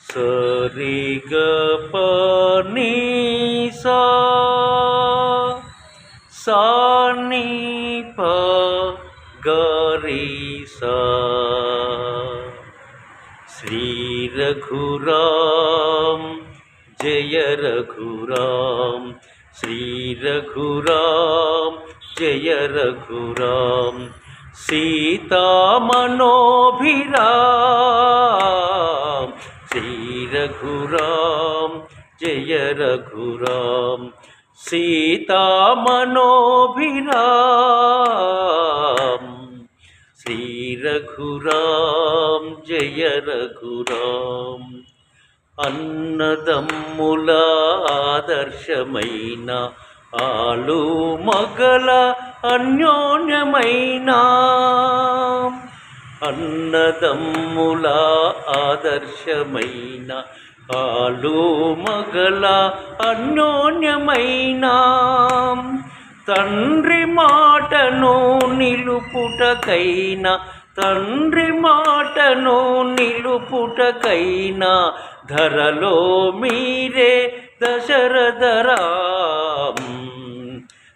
సరి గ ప ని సా సా ని ప గ రి సా. శ్రీ రఘురామ్ జయ రఘురామ్, శ్రీ రఘురామ్ జయ రఘురామ్. సీతామనోభిరామ్, శ్రీ రఘురామ్ జయ రఘురామ్. సీతామనోభిరామ్, శ్రీ రఘురామ్ జయ రఘురామ్. అన్నదమ్ముల ఆదర్శమైన ఆలు మగల అన్యోన్యమైన, అన్నదమ్ముల ఆదర్శమైన ఆలు మగల అన్యోన్యమైన. తండ్రి మాటను నిలుపుటకైనా, తండ్రి మాటను నిలుపుటకైనా ధరలో మీరే దశరథరామ్.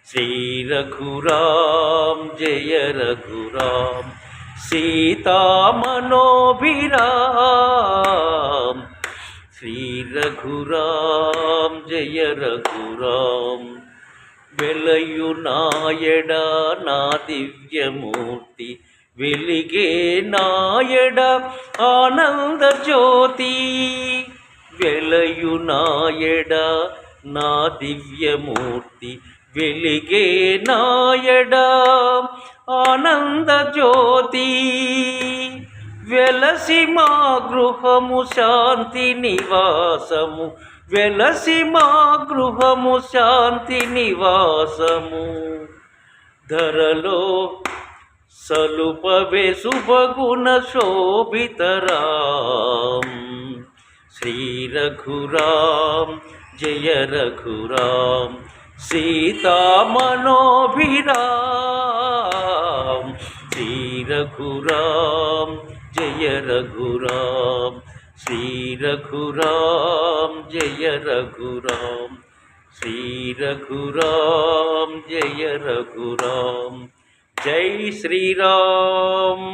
శ్రీ రఘురామ్ జయ రఘురామ్, సీతామనోభిరామ్. శ్రీ రఘురామ్ జయ రఘురామ్. వెలయు నాయడ నా దివ్యమూర్తి, వెలిగే నాయడ ఆనంద జ్యోతి. వెలయు నాయడ నా దివ్యమూర్తి, వెలిగే నాయడ ఆనంద జ్యోతి. వెలసి మా గృహము శాంతి నివాసము, వెలసి మా గృహము శాంతి నివాసము. ధరలో సలుపవే శుభగుణ శోభితరాం. శ్రీ రఘురామ్ జయ రఘురామ్, సీతామనోభిరామ్. శ్రీ రఘురామ్ జయ రఘురామ్, శ్రీ రఘురామ్ జయ రఘురామ్. శ్రీ రఘురామ్ జయ రఘురామ్. జై శ్రీరామ్.